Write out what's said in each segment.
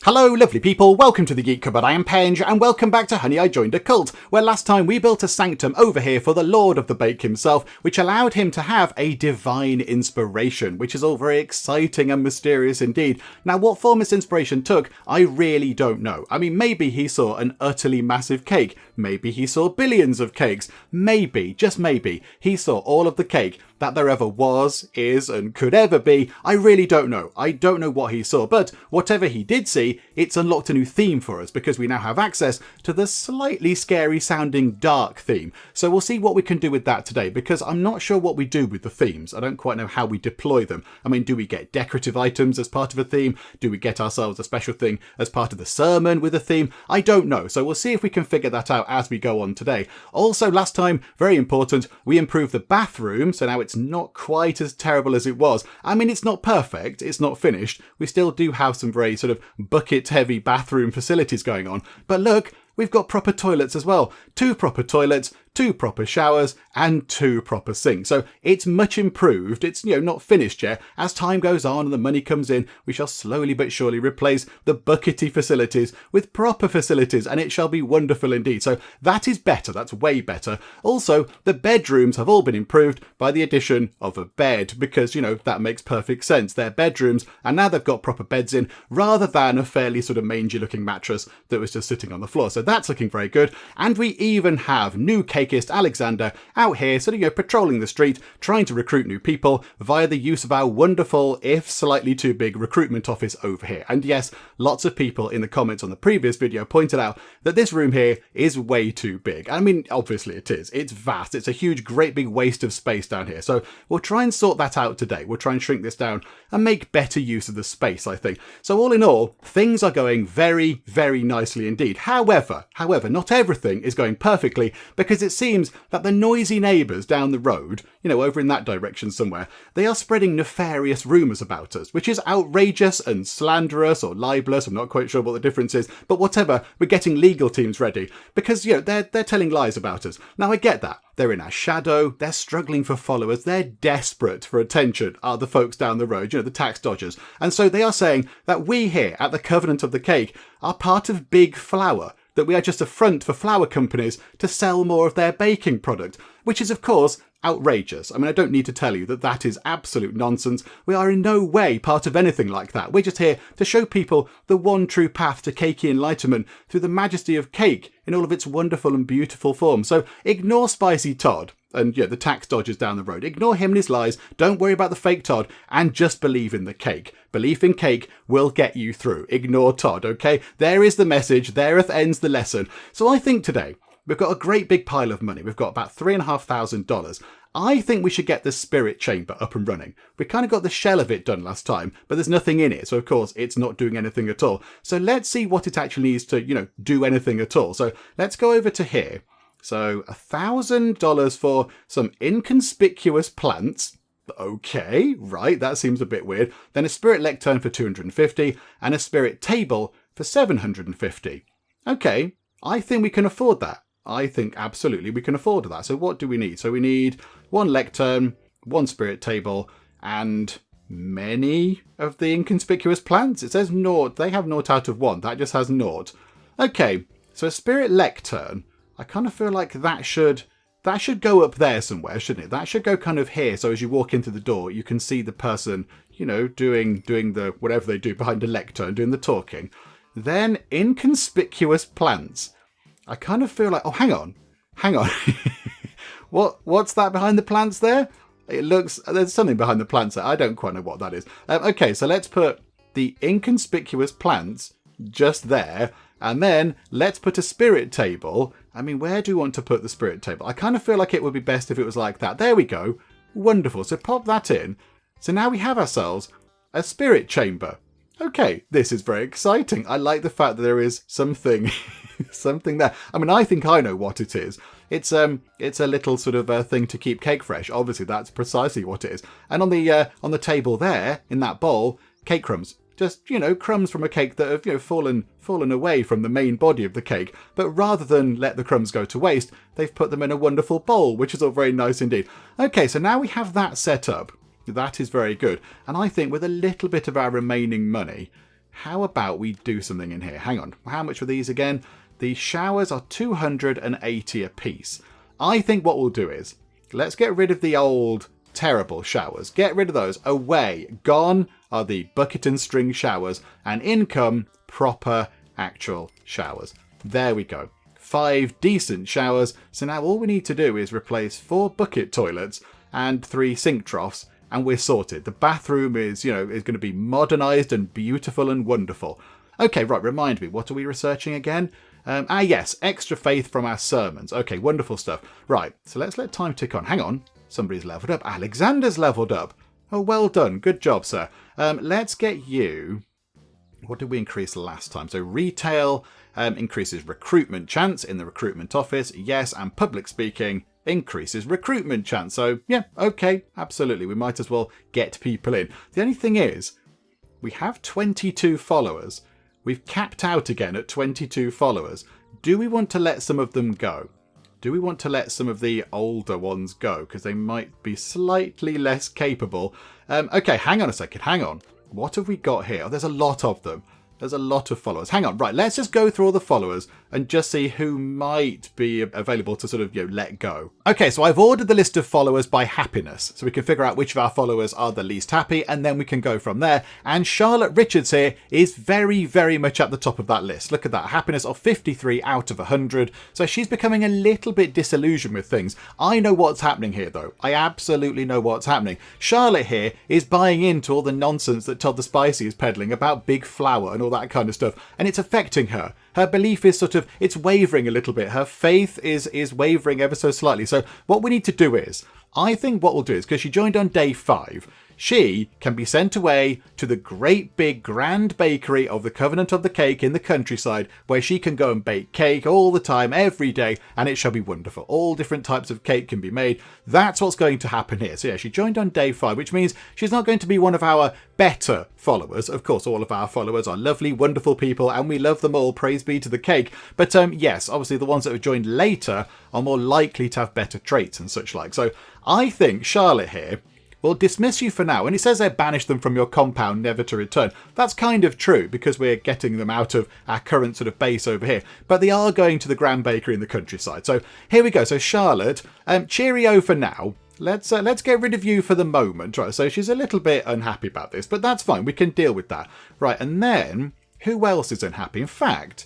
Hello lovely people, welcome to the Geek Cupboard. I am Penge and welcome back to Honey I Joined a Cult, where last time we built a sanctum over here for the Lord of the Bake himself, which allowed him to have a divine inspiration, which is all very exciting and mysterious indeed. Now what form this inspiration took, I really don't know. I mean, maybe he saw an utterly massive cake, maybe he saw billions of cakes, maybe, just maybe, he saw all of the cake that there ever was, is, and could ever be. I really don't know. I don't know what he saw, but whatever he did see, it's unlocked a new theme for us because we now have access to the slightly scary sounding dark theme. So we'll see what we can do with that today, because I'm not sure what we do with the themes. I don't quite know how we deploy them. I mean, do we get decorative items as part of a theme? Do we get ourselves a special thing as part of the sermon with a theme? I don't know. So we'll see if we can figure that out as we go on today. Also, last time, very important, we improved the bathroom. So now it's not quite as terrible as it was. I mean, it's not perfect. It's not finished. We still do have some very sort of bucket heavy bathroom facilities going on. But look, we've got proper toilets as well. 2 proper toilets, 2 proper showers, and 2 proper sinks. So it's much improved. It's, not finished yet. As time goes on and the money comes in, we shall slowly but surely replace the buckety facilities with proper facilities, and it shall be wonderful indeed. So that is better. That's way better. Also, the bedrooms have all been improved by the addition of a bed, because, that makes perfect sense. They're bedrooms, and now they've got proper beds in, rather than a fairly sort of mangy looking mattress that was just sitting on the floor. So that's looking very good. And we even have new Cakeist Alexander out here sort of patrolling the street, trying to recruit new people via the use of our wonderful, if slightly too big, recruitment office over here. And yes, lots of people in the comments on the previous video pointed out that this room here is way too big. I mean, obviously it is. It's vast. It's a huge, great big waste of space down here. So we'll try and sort that out today. We'll try and shrink this down and make better use of the space, I think. So all in all, things are going very, very nicely indeed. However, not everything is going perfectly, because it seems that the noisy neighbours down the road, over in that direction somewhere, they are spreading nefarious rumours about us, which is outrageous and slanderous or libelous. I'm not quite sure what the difference is, but whatever, we're getting legal teams ready because, they're telling lies about us. Now I get that. They're in our shadow, they're struggling for followers, they're desperate for attention, are the folks down the road, the tax dodgers. And so they are saying that we here at the Covenant of the Cake are part of Big Flour, that we are just a front for flour companies to sell more of their baking product, which is of course outrageous. I mean, I don't need to tell you that that is absolute nonsense. We are in no way part of anything like that. We're just here to show people the one true path to cakey enlightenment through the majesty of cake in all of its wonderful and beautiful form. So ignore Spicy Todd and the tax dodgers down the road. Ignore him and his lies. Don't worry about the fake Todd and just believe in the cake. Belief in cake will get you through. Ignore Todd, okay? There is the message. Thereth ends the lesson. So I think today we've got a great big pile of money. We've got about $3,500. I think we should get the spirit chamber up and running. We kind of got the shell of it done last time, but there's nothing in it. So of course it's not doing anything at all. So let's see what it actually needs to, do anything at all. So let's go over to here. So $1,000 for some inconspicuous plants. Okay, right, that seems a bit weird. Then a spirit lectern for $250 and a spirit table for $750. Okay, I think we can afford that. I think absolutely we can afford that. So what do we need? So we need 1 lectern, 1 spirit table, and many of the inconspicuous plants. It says 0. They have 0 out of 1. That just has 0. Okay, so a spirit lectern. I kind of feel like that should go up there somewhere, shouldn't it? That should go kind of here. So as you walk into the door, you can see the person, doing the whatever they do behind a lectern, doing the talking. Then inconspicuous plants. I kind of feel like, oh, hang on. What's that behind the plants there? It looks, there's something behind the plants there. I don't quite know what that is. Okay, so let's put the inconspicuous plants just there. And then let's put a spirit table. I mean, where do you want to put the spirit table? I kind of feel like it would be best if it was like that. There we go. Wonderful. So pop that in. So now we have ourselves a spirit chamber. Okay, this is very exciting. I like the fact that there is something there. I mean, I think I know what it is. It's a little sort of thing to keep cake fresh. Obviously, that's precisely what it is. And on the table there, in that bowl, cake crumbs. Just, crumbs from a cake that have, fallen away from the main body of the cake. But rather than let the crumbs go to waste, they've put them in a wonderful bowl, which is all very nice indeed. Okay, so now we have that set up. That is very good. And I think with a little bit of our remaining money, how about we do something in here? Hang on. How much were these again? The showers are 280 a piece. I think what we'll do is, let's get rid of the old terrible showers. Get rid of those. Away. Gone are the bucket and string showers, and in come proper actual showers. There we go. 5 decent showers. So now all we need to do is replace 4 bucket toilets and 3 sink troughs, and we're sorted. The bathroom is, is going to be modernized and beautiful and wonderful. Okay, right, remind me, what are we researching again? Yes, extra faith from our sermons. Okay, wonderful stuff. Right, so let's let time tick on. Hang on, somebody's leveled up. Alexander's leveled up. Oh, well done. Good job, sir. Let's get you... What did we increase last time? So retail increases recruitment chance in the recruitment office. Yes, and public speaking increases recruitment chance. So yeah, okay, absolutely. We might as well get people in. The only thing is, we have 22 followers. We've capped out again at 22 followers. Do we want to let some of them go? Do we want to let some of the older ones go? Because they might be slightly less capable. Okay, hang on a second. Hang on. What have we got here? Oh, there's a lot of them. There's a lot of followers. Hang on. Right, let's just go through all the followers and just see who might be available to sort of, let go. Okay, so I've ordered the list of followers by happiness. So we can figure out which of our followers are the least happy, and then we can go from there. And Charlotte Richards here is very, very much at the top of that list. Look at that. Happiness of 53 out of 100. So she's becoming a little bit disillusioned with things. I know what's happening here, though. I absolutely know what's happening. Charlotte here is buying into all the nonsense that Todd the Spicy is peddling about big flour and all that kind of stuff, and it's affecting her. Her belief is it's wavering a little bit. Her faith is wavering ever so slightly. So what we need to do is, I think what we'll do is, because she joined on day 5, she can be sent away to the great big grand bakery of the Covenant of the Cake in the countryside, where she can go and bake cake all the time, every day, and it shall be wonderful. All different types of cake can be made. That's what's going to happen here. So yeah, she joined on day 5, which means she's not going to be one of our better followers. Of course, all of our followers are lovely, wonderful people, and we love them all. Praise be to the cake. But yes, obviously the ones that have joined later are more likely to have better traits and such like. So I think Charlotte here will dismiss you for now. And it says they banish them from your compound, never to return. That's kind of true, because we're getting them out of our current sort of base over here. But they are going to the Grand Bakery in the countryside. So here we go. So Charlotte, cheerio for now. Let's get rid of you for the moment. Right, so she's a little bit unhappy about this, but that's fine. We can deal with that. Right, and then who else is unhappy? In fact,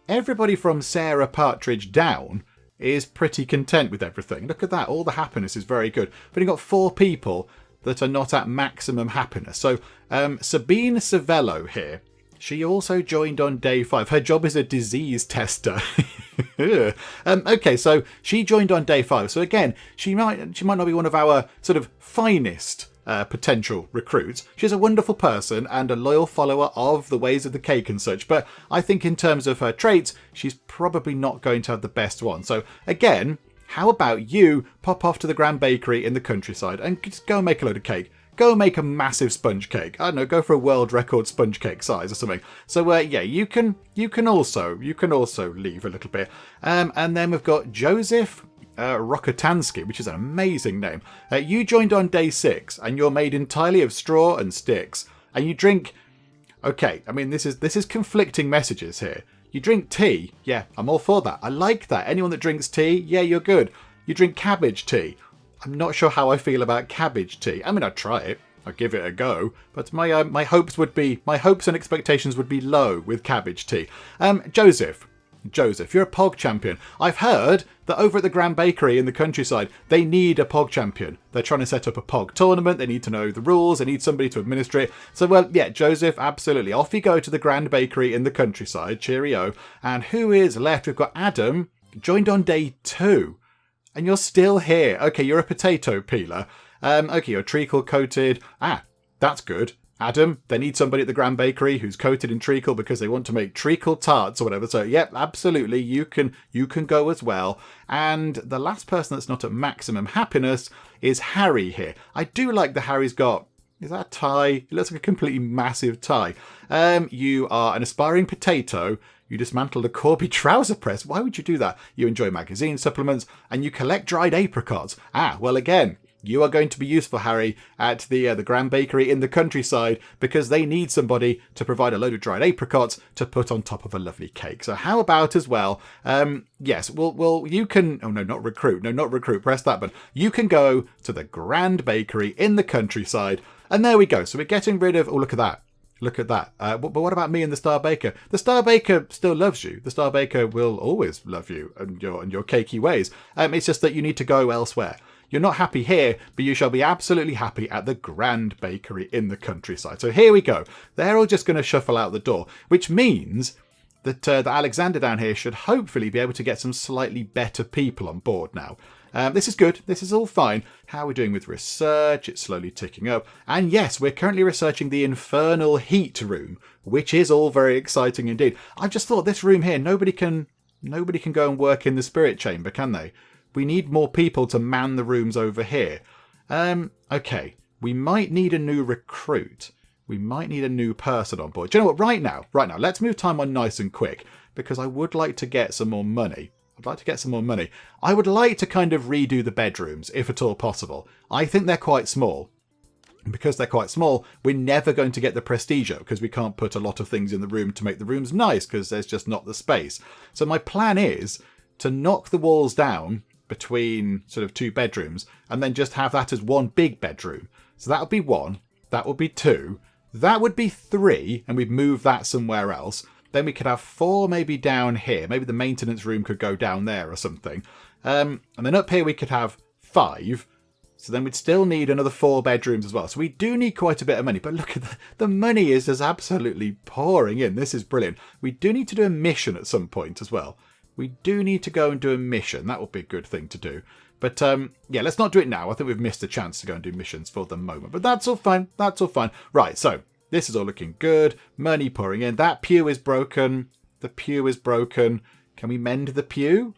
everybody from Sarah Partridge down is pretty content with everything. Look at that. All the happiness is very good. But you've got 4 people that are not at maximum happiness. So Sabine Savello here, she also joined on day 5. Her job is a disease tester. Okay, so she joined on day 5. So again, she might not be one of our sort of finest potential recruits. She's a wonderful person and a loyal follower of the ways of the cake and such, but I think in terms of her traits, she's probably not going to have the best one. So again, how about you pop off to the Grand Bakery in the countryside and just go and make a load of cake. Go make a massive sponge cake. I don't know, go for a world record sponge cake size or something. So yeah, you can also leave a little bit. And then we've got Joseph Rokotansky, which is an amazing name. You joined on day 6, and you're made entirely of straw and sticks, and you drink. Okay, I mean this is conflicting messages here. You drink tea, yeah, I'm all for that. I like that. Anyone that drinks tea, yeah, you're good. You drink cabbage tea. I'm not sure how I feel about cabbage tea. I mean, I'd try it. I'd give it a go. But my hopes and expectations would be low with cabbage tea. Joseph, you're a pog champion. I've heard that over at the Grand Bakery in the countryside, they need a pog champion. They're trying to set up a pog tournament. They need to know the rules. They need somebody to administer it. So, well, yeah, Joseph, absolutely. Off you go to the Grand Bakery in the countryside. Cheerio. And who is left? We've got Adam, joined on day 2. And you're still here. Okay, you're a potato peeler. Okay, you're treacle coated. That's good. Adam, they need somebody at the Grand Bakery who's coated in treacle because they want to make treacle tarts or whatever. So, yep, absolutely, you can go as well. And the last person that's not at maximum happiness is Harry here. I do like that Harry's got... Is that a tie? It looks like a completely massive tie. You are an aspiring potato. You dismantled a Corby trouser press. Why would you do that? You enjoy magazine supplements and you collect dried apricots. Well, again, You are going to be useful, Harry, at the Grand Bakery in the countryside because they need somebody to provide a load of dried apricots to put on top of a lovely cake. So how about as well? Yes, well, you can... Oh, no, not recruit. No, not recruit. Press that button. You can go to the Grand Bakery in the countryside. And there we go. So we're getting rid of... Oh, look at that. Look at that. But what about me and the Star Baker? The Star Baker still loves you. The Star Baker will always love you and your cakey ways. It's just that you need to go elsewhere. You're not happy here, but you shall be absolutely happy at the Grand Bakery in the countryside. So here we go. They're all just going to shuffle out the door, which means that Alexander down here should hopefully be able to get some slightly better people on board now. This is good. This is all fine. How are we doing with research? It's slowly ticking up. And yes, we're currently researching the infernal heat room, which is all very exciting indeed. I've just thought this room here, nobody can go and work in the spirit chamber, can they? We need more people to man the rooms over here. Okay, we might need a new recruit. We might need a new person on board. Do you know what? Right now, let's move time on nice and quick because I would like to get some more money. I would like to kind of redo the bedrooms, if at all possible. I think they're quite small. And because they're quite small, we're never going to get the prestige up because we can't put a lot of things in the room to make the rooms nice because there's just not the space. So my plan is to knock the walls down between sort of two bedrooms and then just have that as one big bedroom. So that would be one, that would be two, that would be three, and we'd move that somewhere else. Then we could have four maybe down here. Maybe the maintenance room could go down there or something. And then up here we could have five. So then we'd still need another 4 bedrooms as well. So we do need quite a bit of money. But look at the money is just absolutely pouring in. This is brilliant. We do need to do a mission at some point as well. We do need to go and do a mission. That would be a good thing to do. But yeah, let's not do it now. I think we've missed a chance to go and do missions for the moment. But that's all fine. That's all fine. Right, so this is all looking good. Money pouring in. That pew is broken. The pew is broken. Can we mend the pew?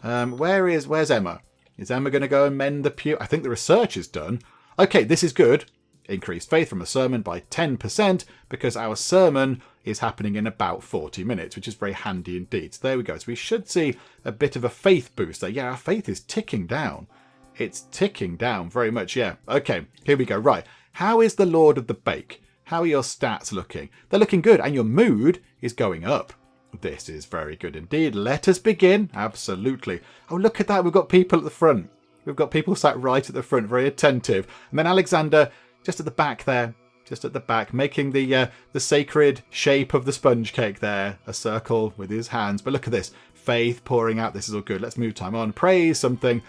Where's Emma? Is Emma going to go and mend the pew? I think the research is done. Okay, this is good. Increased faith from a sermon by 10% because our sermon is happening in about 40 minutes, which is very handy indeed. So there we go. So we should see a bit of a faith boost there. Yeah, our faith is ticking down. It's ticking down very much, yeah. Okay, here we go. Right. How is the Lord of the Bake? How are your stats looking? They're looking good, and your mood is going up. This is very good indeed. Let us begin. Absolutely. Oh, look at that. We've got people at the front. We've got people sat right at the front, very attentive. And then Alexander, just at the back there, just at the back, making the sacred shape of the sponge cake there, a circle with his hands. But look at this. Faith pouring out. This is all good. Let's move time on. Praise something.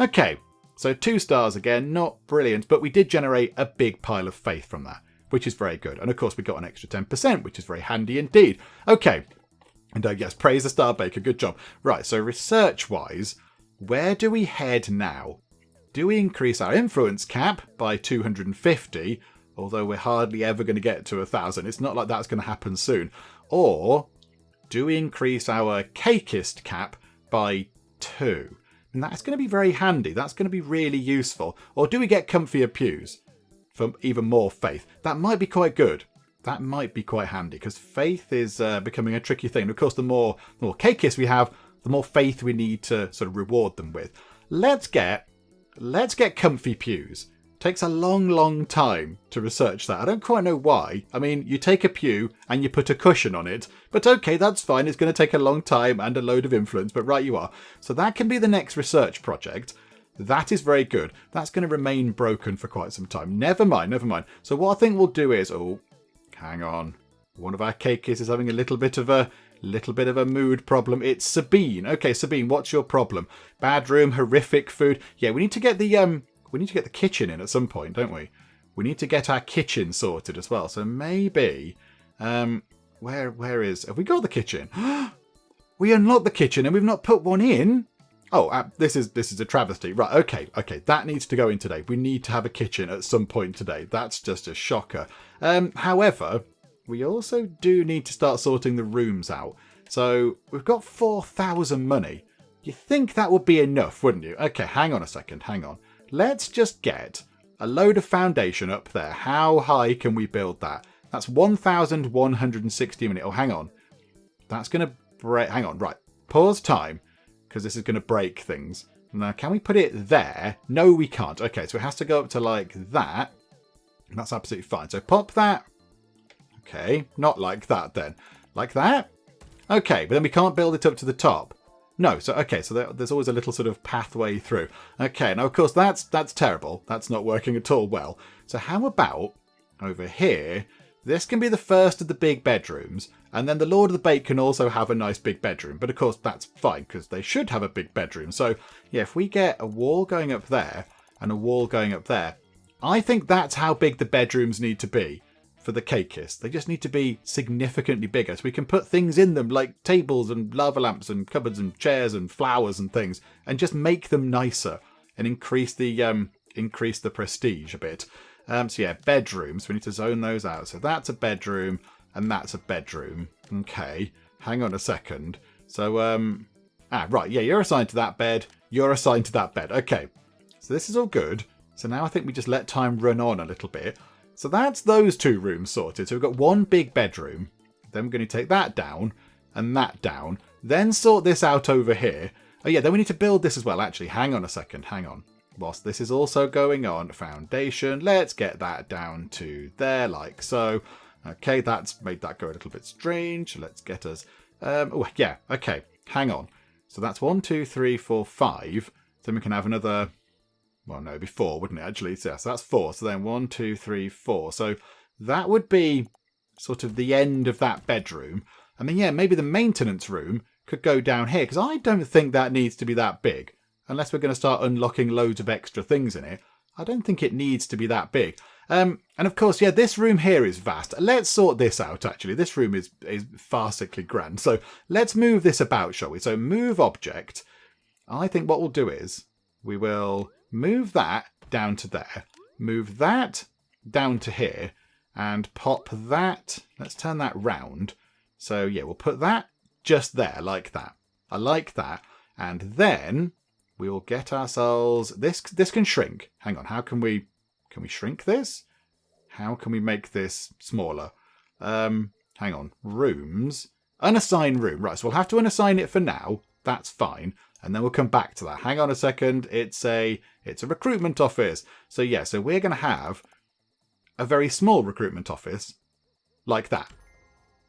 Okay, so 2 stars again. Not brilliant, but we did generate a big pile of faith from that, which is very good. And of course, we got an extra 10%, which is very handy indeed. Okay. And yes, praise the Star Baker. Good job. Right, so research-wise, where do we head now? Do we increase our influence cap by 250? Although we're hardly ever going to get to 1,000. It's not like that's going to happen soon. Or do we increase our Cakeist cap by 2? And that's going to be very handy. That's going to be really useful. Or do we get comfier pews for even more faith? That might be quite good. That might be quite handy because faith is becoming a tricky thing. Of course, the more Cakeists we have, the more faith we need to sort of reward them with. Let's get comfy pews. Takes a long time to research that. I don't quite know why. I mean, you take a pew and you put a cushion on it. But okay, that's fine. It's going to take a long time and a load of influence. But right you are. So that can be the next research project. That is very good. That's going to remain broken for quite some time. Never mind. So what I think we'll do is... Oh, hang on. One of our Cakeists is having a little bit of a mood problem. It's Sabine. Okay, Sabine, what's your problem? Bad room, horrific food. Yeah, we need to get the kitchen in at some point, don't we? We need to get our kitchen sorted as well. So maybe have we got the kitchen? We unlocked the kitchen and we've not put one in. Oh, this is a travesty. Right, okay, that needs to go in today. We need to have a kitchen at some point today. That's just a shocker. However, we also do need to start sorting the rooms out. So we've got 4,000 money. You think that would be enough, wouldn't you? Okay, hang on a second, hang on. Let's just get a load of foundation up there. How high can we build that? That's 1,160 a minute. Oh, hang on. That's going to break. Hang on, right. Pause time, because this is going to break things. Now, can we put it there? No, we can't. Okay, so it has to go up to like that. That's absolutely fine. So pop that. Okay, not like that then. Like that? Okay, but then we can't build it up to the top. No, so okay, so there's always a little sort of pathway through. Okay, now of course that's terrible. That's not working at all well. So how about over here, this can be the first of the big bedrooms, and then the Lord of the Bake can also have a nice big bedroom. But of course that's fine, because they should have a big bedroom. So yeah, if we get a wall going up there and a wall going up there, I think that's how big the bedrooms need to be for the Cakeists. They just need to be significantly bigger, so we can put things in them like tables and lava lamps and cupboards and chairs and flowers and things, and just make them nicer and increase the prestige a bit. So yeah, bedrooms, we need to zone those out. So that's a bedroom and that's a bedroom. Okay, hang on a second. So right, yeah, you're assigned to that bed, you're assigned to that bed. Okay, so this is all good. So now I think we just let time run on a little bit. So that's those two rooms sorted. So we've got one big bedroom. Then we're going to take that down and that down. Then sort this out over here. Oh yeah, then we need to build this as well. Actually, hang on a second. Hang on. Whilst this is also going on, foundation, let's get that down to there like so. Okay, that's made that go a little bit strange. Let's get us... oh, yeah, okay, hang on. So that's 1, 2, 3, 4, 5. Then we can have another... Well, no, it'd be 4, wouldn't it, actually? So, yeah, so that's 4. So then 1, 2, 3, 4. So that would be sort of the end of that bedroom. And then, yeah, maybe the maintenance room could go down here, because I don't think that needs to be that big. Unless we're going to start unlocking loads of extra things in it. I don't think it needs to be that big. And of course, yeah, this room here is vast. Let's sort this out, actually. This room is farcically grand. So let's move this about, shall we? So move object. I think what we'll do is we will move that down to there. Move that down to here. And pop that. Let's turn that round. So yeah, we'll put that just there like that. I like that. And then... we will get ourselves... This can shrink. Hang on, how can we... Can we shrink this? How can we make this smaller? Hang on. Rooms. Unassign room. Right, so we'll have to unassign it for now. That's fine. And then we'll come back to that. Hang on a second. It's a recruitment office. So yeah, so we're going to have a very small recruitment office. Like that.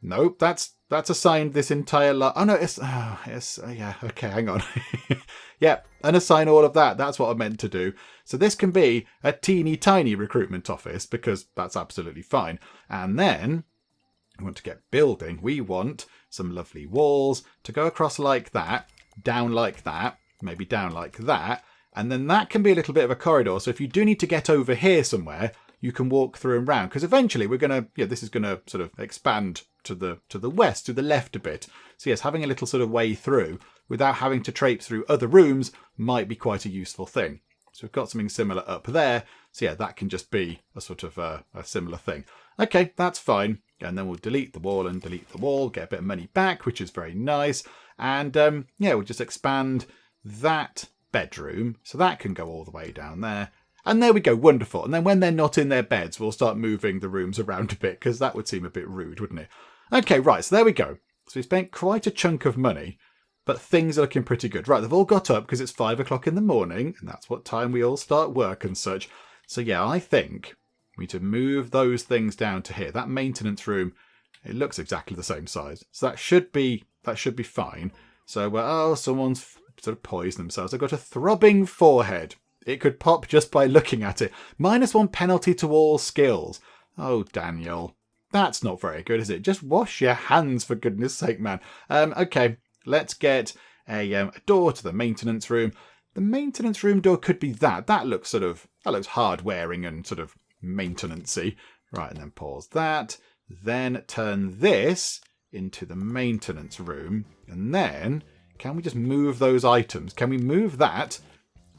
Nope, that's assigned this entire lot. Oh no, yeah, okay, hang on. Yep, unassign all of that. That's what I meant to do. So this can be a teeny tiny recruitment office because that's absolutely fine. And then we want to get building. We want some lovely walls to go across like that, down like that, maybe down like that. And then that can be a little bit of a corridor. So if you do need to get over here somewhere, you can walk through and round, because eventually we're going to, yeah, this is going to sort of expand to the west, to the left a bit. So yes, having a little sort of way through without having to traipse through other rooms might be quite a useful thing. So we've got something similar up there. So yeah, that can just be a sort of a similar thing. Okay, that's fine. And then we'll delete the wall and delete the wall, get a bit of money back, which is very nice. And yeah, we'll just expand that bedroom. So that can go all the way down there. And there we go, wonderful. And then when they're not in their beds, we'll start moving the rooms around a bit, because that would seem a bit rude, wouldn't it? Okay, right, so there we go. So we spent quite a chunk of money, but things are looking pretty good. Right, they've all got up because it's 5 o'clock in the morning, and that's what time we all start work and such. So yeah, I think we need to move those things down to here. That maintenance room, it looks exactly the same size. So that should be fine. So, oh, someone's sort of poisoned themselves. They've got a throbbing forehead. It could pop just by looking at it. -1 penalty to all skills. Oh, Daniel. That's not very good, is it? Just wash your hands, for goodness sake, man. Okay, let's get a door to the maintenance room. The maintenance room door could be that. That looks hard wearing and sort of maintenance-y. Right, and then pause that. Then turn this into the maintenance room. And then, can we just move those items? Can we move that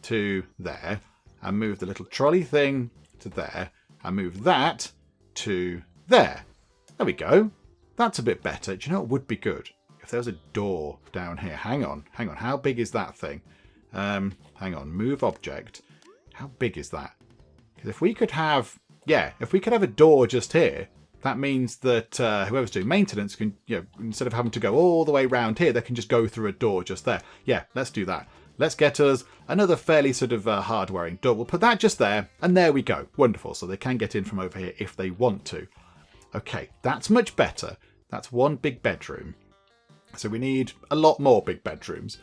to there, and move the little trolley thing to there, and move that to there? There we go. That's a bit better. Do you know what would be good? If there was a door down here. Hang on. How big is that thing? Hang on. Move object. How big is that? Because if we could have a door just here, that means that whoever's doing maintenance can, instead of having to go all the way around here, they can just go through a door just there. Yeah, let's do that. let's get us another fairly sort of hard-wearing door. We'll put that just there, and there we go. Wonderful. So they can get in from over here if they want to. Okay, that's much better. That's one big bedroom. So we need a lot more big bedrooms.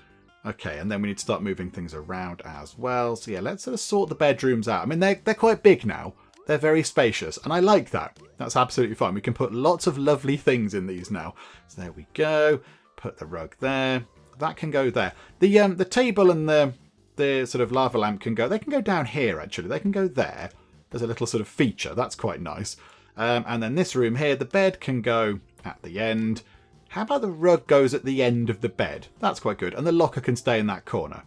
Okay, and then we need to start moving things around as well. So yeah, let's sort of sort the bedrooms out. I mean, they're quite big now. They're very spacious, and I like that. That's absolutely fine. We can put lots of lovely things in these now. So there we go. Put the rug there. That can go there. The table and the sort of lava lamp can go. They can go down here, actually. They can go there. There's a little sort of feature. That's quite nice. And then this room here, the bed can go at the end. How about the rug goes at the end of the bed? That's quite good. And the locker can stay in that corner.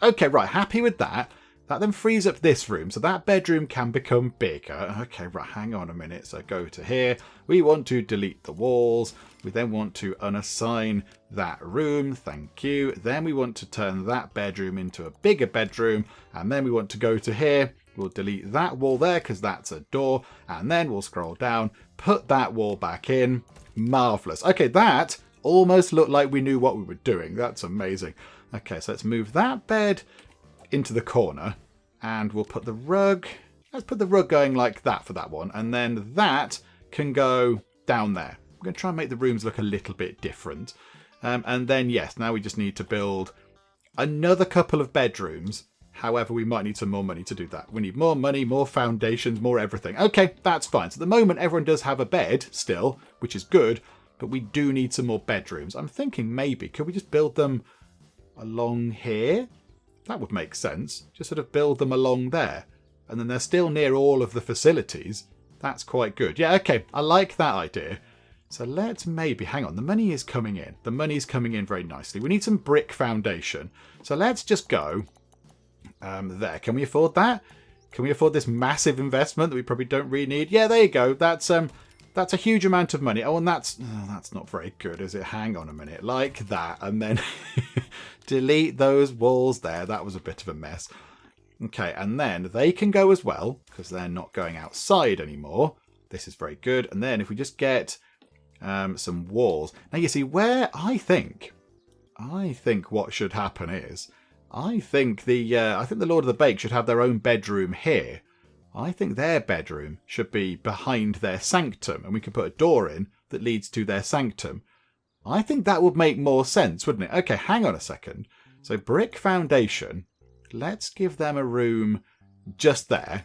Okay, right. Happy with that. That then frees up this room. So that bedroom can become bigger. Okay, right. Hang on a minute. So go to here. We want to delete the walls. We then want to unassign that room. Thank you. Then we want to turn that bedroom into a bigger bedroom. And then we want to go to here. We'll delete that wall there because that's a door. And then we'll scroll down, put that wall back in. Marvellous. Okay, that almost looked like we knew what we were doing. That's amazing. Okay, so let's move that bed into the corner. And we'll put the rug... Let's put the rug going like that for that one. And then that can go down there. We're going to try and make the rooms look a little bit different. And then, yes, now we just need to build another couple of bedrooms. However, we might need some more money to do that. We need more money, more foundations, more everything. Okay, that's fine. So at the moment, everyone does have a bed still, which is good. But we do need some more bedrooms. I'm thinking maybe, could we just build them along here? That would make sense. Just sort of build them along there. And then they're still near all of the facilities. That's quite good. Yeah, okay. I like that idea. So let's maybe... Hang on. The money is coming in. The money's coming in very nicely. We need some brick foundation. So let's just go... there. Can we afford that? Can we afford this massive investment that we probably don't really need? Yeah, there you go. That's a huge amount of money. Oh, and that's not very good, is it? Hang on a minute. Like that. And then delete those walls there. That was a bit of a mess. Okay, and then they can go as well because they're not going outside anymore. This is very good. And then if we just get some walls. Now, you see, where I think what should happen is... I think the Lord of the Bake should have their own bedroom here. I think their bedroom should be behind their sanctum, and we can put a door in that leads to their sanctum. I think that would make more sense, wouldn't it? Okay, hang on a second. So brick foundation. Let's give them a room just there.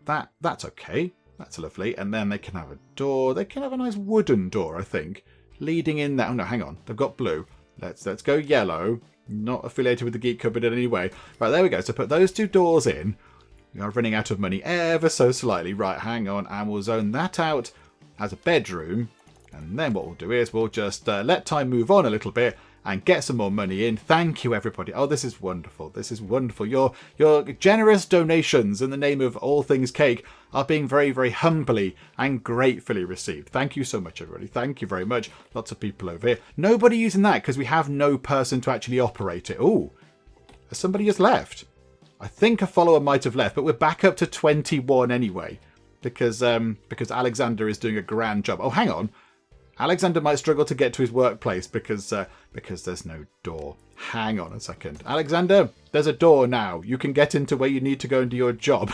That's okay. That's lovely. And then they can have a door. They can have a nice wooden door, I think, leading in there. Oh no, hang on. They've got blue. Let's go yellow. Not affiliated with the Geek Cupboard in any way. Right, there we go. So put those two doors in. We are running out of money ever so slightly. Right, hang on. And we'll zone that out as a bedroom. And then what we'll do is we'll just let time move on a little bit and get some more money in. Thank you, everybody. Oh, this is wonderful. This is wonderful. Your generous donations in the name of all things cake are being very, very humbly and gratefully received. Thank you so much, everybody. Thank you very much. Lots of people over here. Nobody using that because we have no person to actually operate it. Oh, somebody has left. I think a follower might have left, but we're back up to 21 anyway because Alexander is doing a grand job. Oh, hang on. Alexander might struggle to get to his workplace because there's no door. Hang on a second. Alexander, there's a door now. You can get into where you need to go and do your job.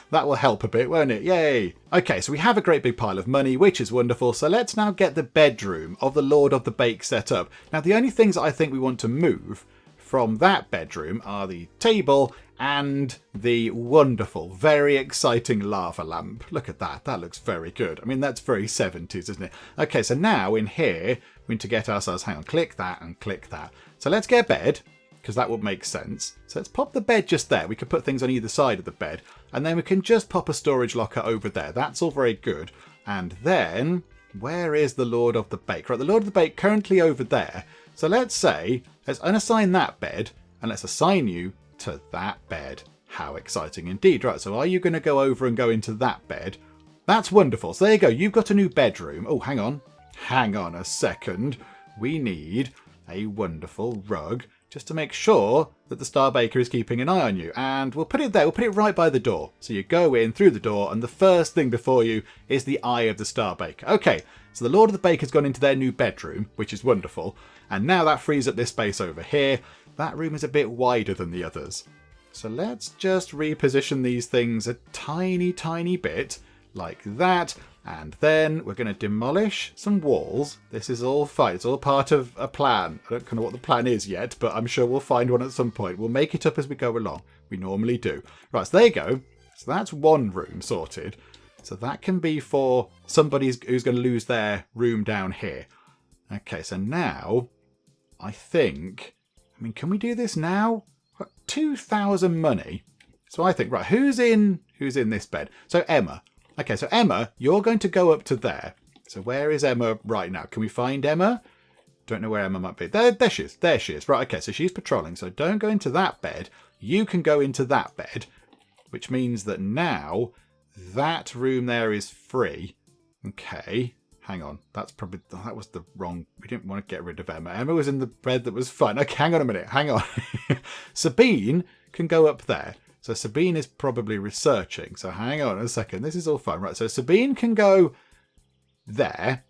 That will help a bit, won't it? Yay. Okay, so we have a great big pile of money, which is wonderful. So let's now get the bedroom of the Lord of the Bake set up. Now, the only things I think we want to move from that bedroom are the table and the wonderful, very exciting lava lamp. Look at that. That looks very good. I mean, that's very 70s, isn't it? Okay, so now in here, we need to get ourselves... Hang on, click that and click that. So let's get a bed, because that would make sense. So let's pop the bed just there. We could put things on either side of the bed. And then we can just pop a storage locker over there. That's all very good. And then, where is the Lord of the Bake? Right, the Lord of the Bake currently over there. So let's say, let's unassign that bed, and let's assign you to that bed. How exciting indeed. Right, so are you going to go over and go into that bed? That's wonderful. So there you go. You've got a new bedroom. Oh, hang on. Hang on a second. We need a wonderful rug just to make sure that the Star Baker is keeping an eye on you. And we'll put it there. We'll put it right by the door. So you go in through the door, and the first thing before you is the eye of the Star Baker. Okay, so the Lord of the Baker's gone into their new bedroom, which is wonderful. And now that frees up this space over here. That room is a bit wider than the others. So let's just reposition these things a tiny, tiny bit, like that. And then we're going to demolish some walls. This is all fine. It's all part of a plan. I don't know what the plan is yet, but I'm sure we'll find one at some point. We'll make it up as we go along. We normally do. Right, so there you go. So that's one room sorted. So that can be for somebody who's going to lose their room down here. Okay, so now I think... I mean, can we do this now? 2,000 money. So I think, right, who's in this bed? So Emma. Okay, so Emma, you're going to go up to there. So where is Emma right now? Can we find Emma? Don't know where Emma might be. There she is. There she is. Right, okay, so she's patrolling. So don't go into that bed. You can go into that bed, which means that now that room there is free. Okay, hang on. That was the wrong... We didn't want to get rid of Emma. Emma was in the bed that was fine. Okay, hang on a minute. Hang on. Sabine can go up there. So Sabine is probably researching. So hang on a second. This is all fine. Right, so Sabine can go there.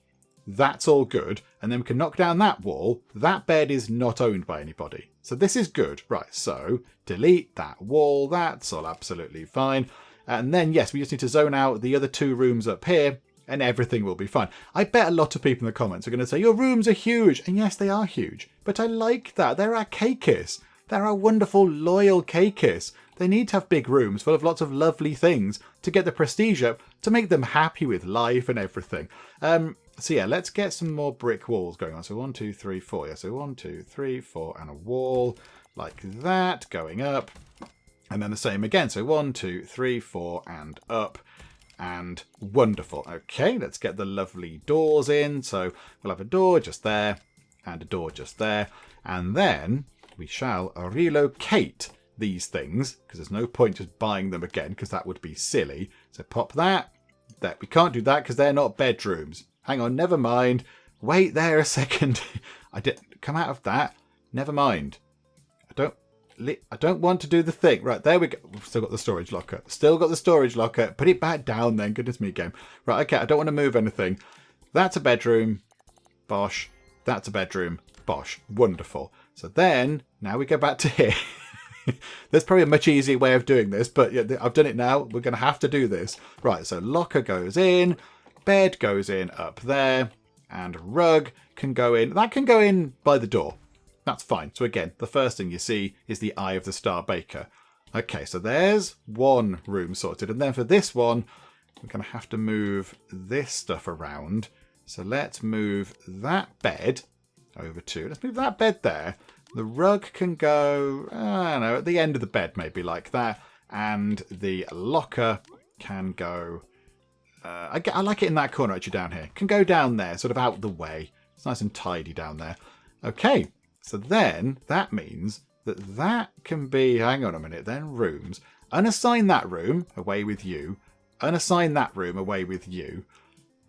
That's all good. And then we can knock down that wall. That bed is not owned by anybody. So this is good. Right, so delete that wall. That's all absolutely fine. And then, yes, we just need to zone out the other two rooms up here. And everything will be fine. I bet a lot of people in the comments are going to say, your rooms are huge. And yes, they are huge. But I like that. They're our Cakeists. They're our wonderful, loyal Cakeists. They need to have big rooms full of lots of lovely things to get the prestige up, to make them happy with life and everything. So yeah, let's get some more brick walls going on. So 1, 2, 3, 4. Yeah, so 1, 2, 3, 4, and a wall like that going up. And then the same again. So 1, 2, 3, 4, and up. And wonderful. Okay, let's get the lovely doors in. So we'll have a door just there and a door just there. And then we shall relocate these things, because there's no point just buying them again, because that would be silly. So pop that. We can't do that because they're not bedrooms. Hang on, never mind. Wait there a second. I didn't come out of that. Never mind. I don't want to do the thing. Right, there we go. We've still got the storage locker. Still got the storage locker. Put it back down then. Goodness me, game. Right, okay, I don't want to move anything. That's a bedroom. Bosh. That's a bedroom. Bosh. Wonderful. So then, now we go back to here. There's probably a much easier way of doing this, but yeah, I've done it now. We're going to have to do this. Right, so locker goes in. Bed goes in up there. And rug can go in. That can go in by the door. That's fine. So again, the first thing you see is the eye of the Star Baker. Okay, so there's one room sorted. And then for this one, we're going to have to move this stuff around. So let's move that bed over to... Let's move that bed there. The rug can go, I don't know, at the end of the bed, maybe like that. And the locker can go... I like it in that corner actually down here. Can go down there, sort of out the way. It's nice and tidy down there. Okay. So then that means that can be, hang on a minute, then rooms. Unassign that room, away with you. Unassign that room, away with you.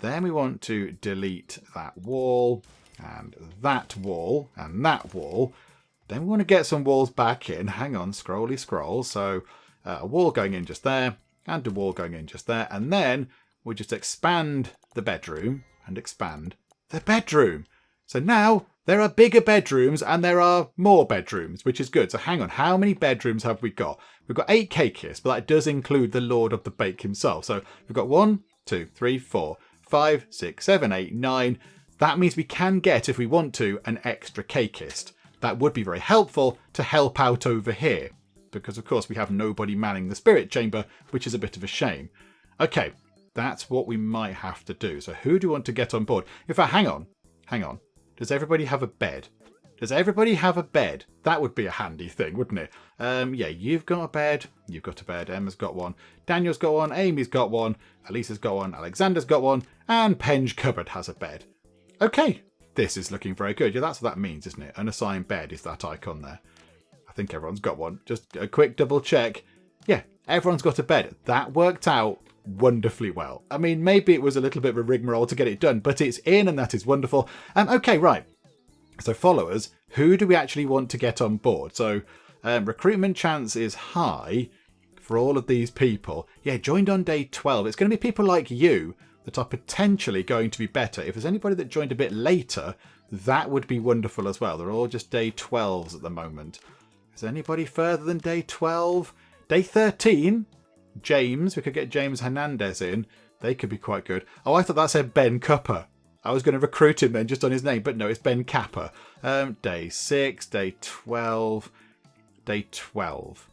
Then we want to delete that wall and that wall and that wall. Then we want to get some walls back in. Hang on, scrolly scroll. So a wall going in just there and a wall going in just there. And then we'll just expand the bedroom and expand the bedroom. So now there are bigger bedrooms and there are more bedrooms, which is good. So hang on, how many bedrooms have we got? We've got 8 Cakeists, but that does include the Lord of the Bake himself. So we've got 1, 2, 3, 4, 5, 6, 7, 8, 9. That means we can get, if we want to, an extra Cakeist. That would be very helpful to help out over here. Because, of course, we have nobody manning the spirit chamber, which is a bit of a shame. Okay, that's what we might have to do. So who do you want to get on board? In fact, hang on. Does everybody have a bed? Does everybody have a bed? That would be a handy thing, wouldn't it? Yeah, you've got a bed. You've got a bed. Emma's got one. Daniel's got one. Amy's got one. Elisa's got one. Alexander's got one. And Penge Cupboard has a bed. Okay, this is looking very good. Yeah, that's what that means, isn't it? Unassigned bed is that icon there. I think everyone's got one. Just a quick double check. Yeah, everyone's got a bed. That worked out wonderfully well. I mean, maybe it was a little bit of a rigmarole to get it done, but it's in and that is wonderful. Okay, right. So followers, who do we actually want to get on board? So recruitment chance is high for all of these people. Yeah, joined on day 12. It's going to be people like you that are potentially going to be better. If there's anybody that joined a bit later, that would be wonderful as well. They're all just day 12s at the moment. Is there anybody further than day 12? Day 13, James. We could get James Hernandez in. They could be quite good. Oh, I thought that said Ben Cupper. I was going to recruit him then just on his name, but no, it's Ben Capper. Day 6, day 12, day 12.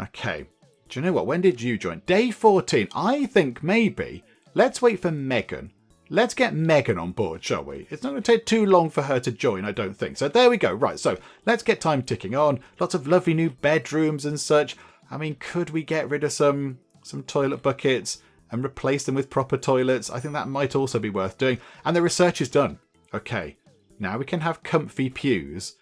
Okay. Do you know what? When did you join? Day 14. I think maybe let's wait for Megan. Let's get Megan on board, shall we? It's not going to take too long for her to join, I don't think. So there we go. Right, so let's get time ticking on. Lots of lovely new bedrooms and such. I mean, could we get rid of some toilet buckets and replace them with proper toilets? I think that might also be worth doing. And the research is done. Okay, now we can have comfy pews.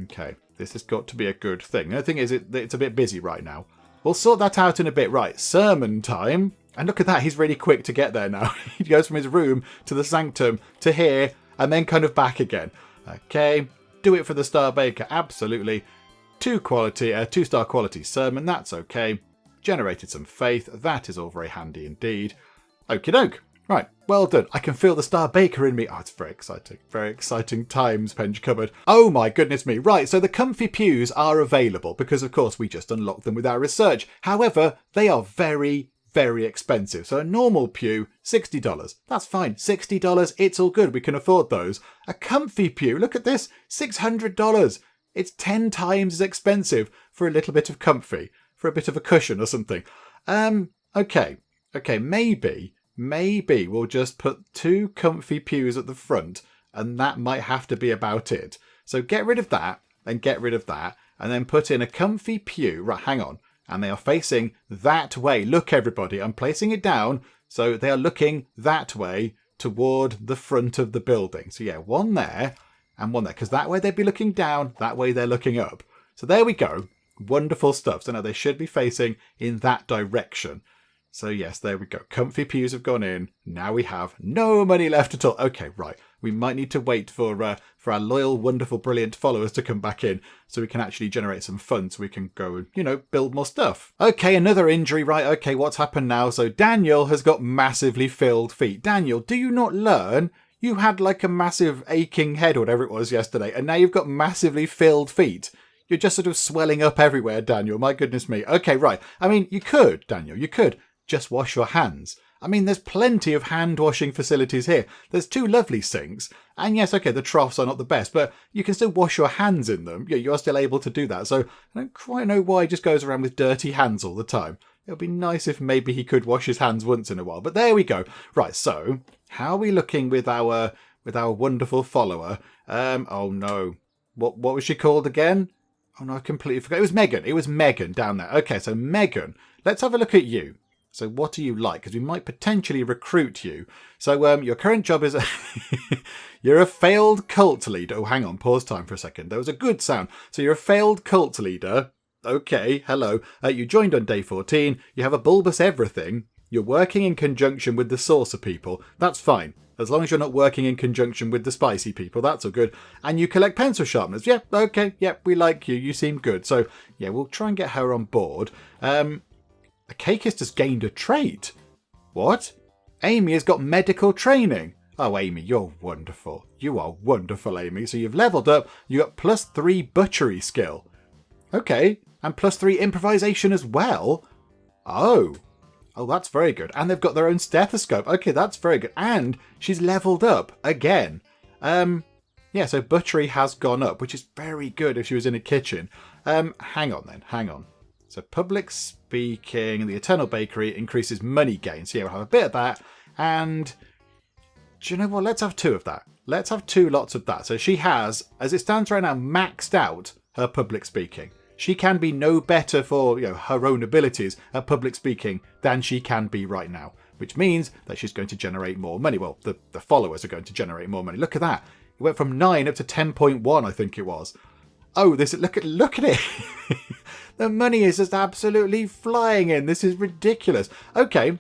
Okay, this has got to be a good thing. The thing is, it's a bit busy right now. We'll sort that out in a bit. Right, sermon time. And look at that, he's really quick to get there now. He goes from his room to the sanctum to here and then kind of back again. Okay, do it for the Star Baker, absolutely. 2-star quality sermon, that's okay. Generated some faith, that is all very handy indeed. Okie doke. Right, well done. I can feel the Star Baker in me. Oh, it's very exciting. Very exciting times, Penge Cupboard. Oh my goodness me. Right, so the comfy pews are available because, of course, we just unlocked them with our research. However, they are very, very expensive. So a normal pew, $60. That's fine. $60, it's all good. We can afford those. A comfy pew, look at this, $600. It's 10 times as expensive for a little bit of comfy, for a bit of a cushion or something. Okay, maybe we'll just put 2 comfy pews at the front and that might have to be about it. So get rid of that and get rid of that and then put in a comfy pew. Right, hang on. And they are facing that way. Look, everybody, I'm placing it down so they are looking that way toward the front of the building. So yeah, one there and one there, because that way they'd be looking down, that way they're looking up. So there we go. Wonderful stuff. So now they should be facing in that direction. So yes, there we go. Comfy pews have gone in. Now we have no money left at all. Okay, right. We might need to wait for our loyal, wonderful, brilliant followers to come back in so we can actually generate some funds so we can go and, build more stuff. Okay, another injury. Right, okay, what's happened now? So Daniel has got massively filled feet. Daniel, do you not learn? You had like a massive aching head or whatever it was yesterday, and now you've got massively filled feet. You're just sort of swelling up everywhere, Daniel. My goodness me. Okay, right. I mean, you could, Daniel, you could just wash your hands. I mean, there's plenty of hand washing facilities here. There's 2 lovely sinks. And yes, okay, the troughs are not the best, but you can still wash your hands in them. Yeah, you're still able to do that. So I don't quite know why he just goes around with dirty hands all the time. It would be nice if maybe he could wash his hands once in a while. But there we go. Right, so how are we looking with our wonderful follower? Oh no. What was she called again? Oh no, I completely forgot. It was Megan. It was Megan down there. Okay, so Megan, let's have a look at you. So what do you like? Because we might potentially recruit you. So your current job is you're a failed cult leader. Oh, hang on. Pause time for a second. There was a good sound. So you're a failed cult leader. Okay, hello. You joined on day 14. You have a bulbous everything. You're working in conjunction with the saucer people. That's fine. As long as you're not working in conjunction with the spicy people, that's all good. And you collect pencil sharpeners. Yeah, okay. Yeah, we like you. You seem good. So yeah, we'll try and get her on board. A Cakeist has gained a trait. What? Amy has got medical training. Oh, Amy, you're wonderful. You are wonderful, Amy. So you've leveled up. You got +3 butchery skill. Okay. And +3 improvisation as well. Oh, that's very good. And they've got their own stethoscope. Okay, that's very good. And she's leveled up again. Yeah, so butchery has gone up, which is very good if she was in a kitchen. Hang on. So public speaking, the Eternal Bakery increases money gain. So yeah, we'll have a bit of that. And do you know what? Let's have 2 of that. Let's have 2 lots of that. So she has, as it stands right now, maxed out her public speaking. She can be no better for her own abilities at public speaking than she can be right now, which means that she's going to generate more money. Well, the followers are going to generate more money. Look at that. It went from 9 up to 10.1, I think it was. Oh, look at it. The money is just absolutely flying in. This is ridiculous. Okay,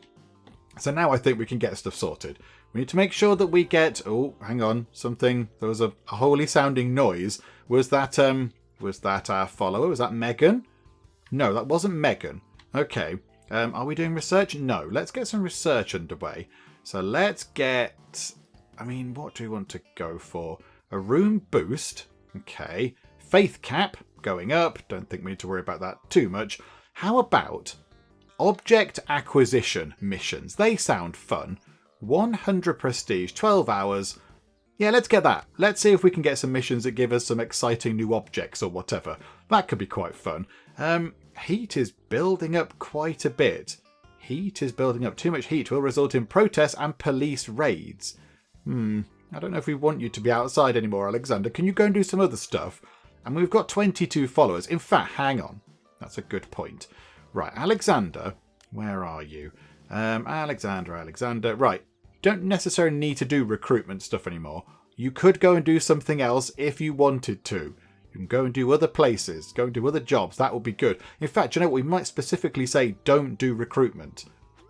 so now I think we can get stuff sorted. We need to make sure that we get... Oh, hang on. Something... There was a holy sounding noise. Was that our follower? Was that Megan? No, that wasn't Megan. Okay. Are we doing research? No. Let's get some research underway. So let's get... I mean, what do we want to go for? A room boost. Okay. Faith cap going up. Don't think we need to worry about that too much. How about object acquisition missions? They sound fun. 100 prestige, 12 hours. Yeah, let's get that. Let's see if we can get some missions that give us some exciting new objects or whatever. That could be quite fun. Heat is building up quite a bit. Heat is building up. Too much heat will result in protests and police raids. I don't know if we want you to be outside anymore, Alexander. Can you go and do some other stuff? And we've got 22 followers. In fact, hang on. That's a good point. Right, Alexander, where are you? Alexander. Right, don't necessarily need to do recruitment stuff anymore. You could go and do something else if you wanted to. You can go and do other places, go and do other jobs. That would be good. In fact, you know what? We might specifically say don't do recruitment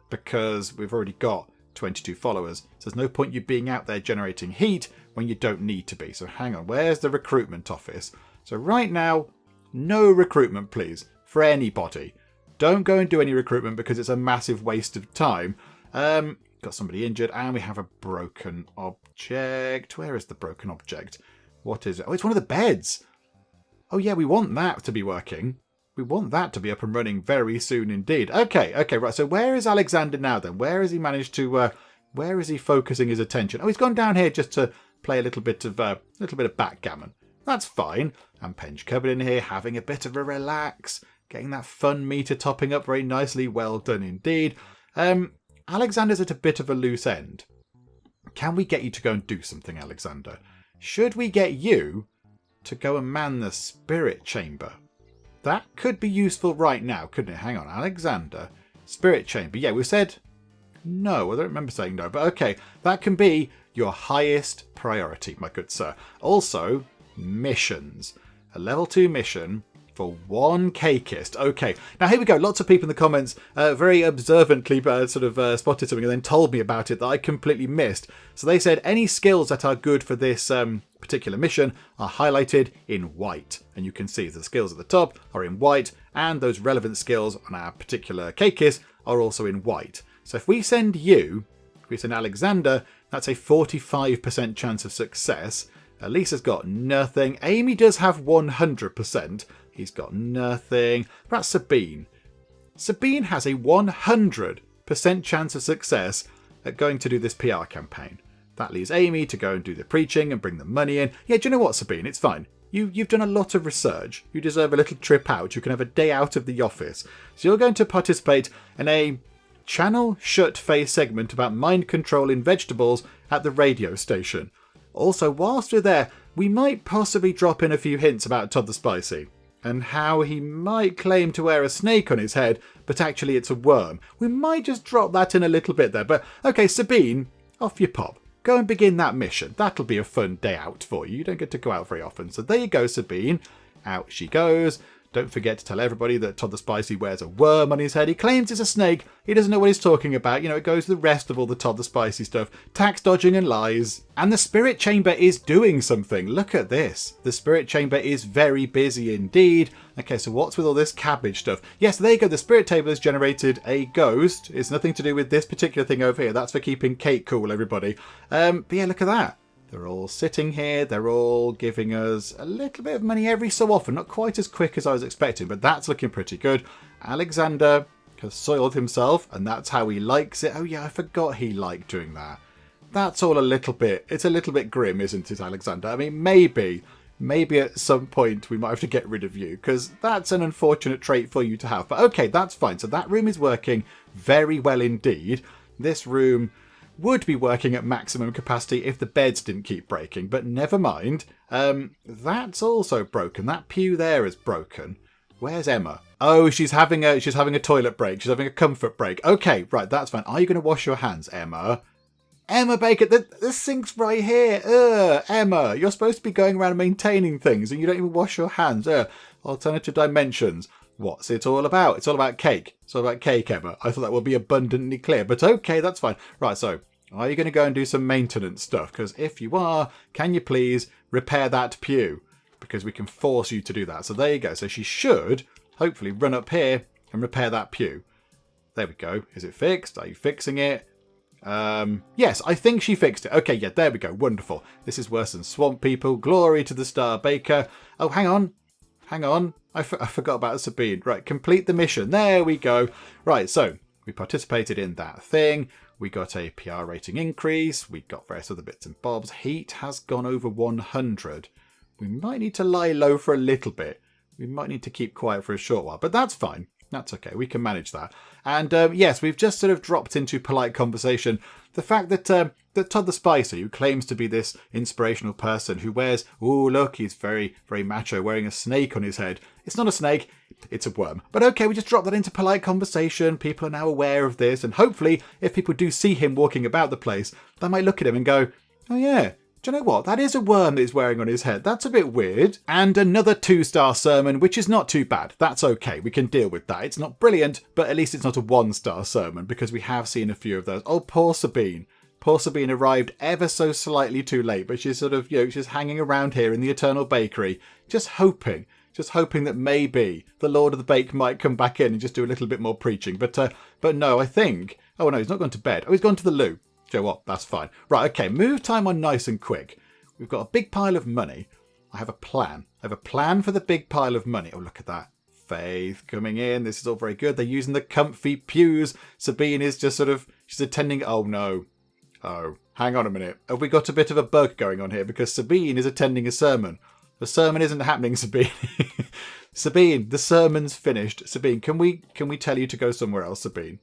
because we've already got 22 followers. So there's no point you being out there generating heat when you don't need to be. So hang on, where's the recruitment office? So right now, no recruitment, please, for anybody. Don't go and do any recruitment because it's a massive waste of time. Got somebody injured and we have a broken object. Where is the broken object? What is it? Oh, it's one of the beds. Oh yeah, we want that to be working. We want that to be up and running very soon indeed. Okay, right. So where is Alexander now then? Where has he managed to, where is he focusing his attention? Oh, he's gone down here just to play a little bit of backgammon. That's fine. And Penge covered in here, having a bit of a relax. Getting that fun meter topping up very nicely. Well done indeed. Alexander's at a bit of a loose end. Can we get you to go and do something, Alexander? Should we get you to go and man the spirit chamber? That could be useful right now, couldn't it? Hang on, Alexander. Spirit chamber. Yeah, we said no. I don't remember saying no, but okay. That can be your highest priority, my good sir. Also, missions. A level 2 mission for 1 Cakeist. Okay, now here we go. Lots of people in the comments very observantly spotted something and then told me about it that I completely missed. So they said any skills that are good for this particular mission are highlighted in white. And you can see the skills at the top are in white and those relevant skills on our particular Cakeist are also in white. So if we send Alexander, that's a 45% chance of success. Lisa's got nothing. Amy does have 100%. He's got nothing. That's Sabine. Sabine has a 100% chance of success at going to do this PR campaign. That leaves Amy to go and do the preaching and bring the money in. Yeah, do you know what, Sabine? It's fine. You've done a lot of research. You deserve a little trip out. You can have a day out of the office. So you're going to participate in a channel shut face segment about mind control in vegetables at the radio station. Also, whilst we're there, we might possibly drop in a few hints about Todd the Spicy and how he might claim to wear a snake on his head, but actually it's a worm. We might just drop that in a little bit there. But okay, Sabine, off you pop. Go and begin that mission. That'll be a fun day out for you. You don't get to go out very often. So there you go, Sabine. Out she goes. Don't forget to tell everybody that Todd the Spicy wears a worm on his head. He claims it's a snake. He doesn't know what he's talking about. You know, it goes to the rest of all the Todd the Spicy stuff. Tax dodging and lies. And the Spirit Chamber is doing something. Look at this. The Spirit Chamber is very busy indeed. Okay, so what's with all this cabbage stuff? Yes, there you go. The Spirit Table has generated a ghost. It's nothing to do with this particular thing over here. That's for keeping Kate cool, everybody. But yeah, look at that. They're all sitting here. They're all giving us a little bit of money every so often. Not quite as quick as I was expecting, but that's looking pretty good. Alexander has soiled himself, and that's how he likes it. Oh yeah, I forgot he liked doing that. That's all a little bit... It's a little bit grim, isn't it, Alexander? I mean, maybe at some point we might have to get rid of you, because that's an unfortunate trait for you to have. But okay, that's fine. So that room is working very well indeed. This room would be working at maximum capacity if the beds didn't keep breaking, but never mind. That's also broken. That pew there is broken. Where's Emma? Oh, she's having a toilet break. She's having a comfort break. Okay, right, that's fine. Are you going to wash your hands, Emma? Emma Baker, the sink's right here. Emma, you're supposed to be going around maintaining things and you don't even wash your hands. Alternative dimensions. What's it all about? It's all about cake. It's all about cake, Emma. I thought that would be abundantly clear, but okay, that's fine. Right, so Are you going to go and do some maintenance stuff? Because if you are, can you please repair that pew? Because we can force you to do that. So there you go. So she should hopefully run up here and repair that pew. There we go. Is it fixed? Are you fixing it? Yes, I think she fixed it. Okay, yeah, there we go. Wonderful. This is worse than Swamp People. Glory to the Star Baker. Oh, hang on. Hang on. I forgot about Sabine. Right, complete the mission. There we go. Right, so we participated in that thing. We got a PR rating increase. We got various other bits and bobs. Heat has gone over 100. We might need to lie low for a little bit. We might need to keep quiet for a short while, but that's fine. That's okay. We can manage that. And yes, we've just sort of dropped into polite conversation. The fact that that Todd the Spicer, who claims to be this inspirational person who wears, oh look, he's very, very macho, wearing a snake on his head. It's not a snake, it's a worm. But okay, we just dropped that into polite conversation. People are now aware of this. And hopefully, if people do see him walking about the place, they might look at him and go, oh yeah, do you know what? That is a worm that he's wearing on his head. That's a bit weird. And another 2-star sermon, which is not too bad. That's okay. We can deal with that. It's not brilliant, but at least it's not a 1-star sermon because we have seen a few of those. Oh, poor Sabine. Poor Sabine arrived ever so slightly too late, but she's sort of, she's hanging around here in the Eternal Bakery, just hoping that maybe the Lord of the Bake might come back in and just do a little bit more preaching. But no, I think, oh no, he's not gone to bed. Oh, he's gone to the loo. You know what? That's fine. Right, okay, move time on nice and quick. We've got a big pile of money. I have a plan. I have a plan for the big pile of money. Oh, look at that. Faith coming in. This is all very good. They're using the comfy pews. Sabine is just sort of, she's attending. Oh, no. Oh, hang on a minute. Have we got a bit of a bug going on here? Because Sabine is attending a sermon. The sermon isn't happening, Sabine. Sabine, the sermon's finished. Sabine, can we tell you to go somewhere else, Sabine?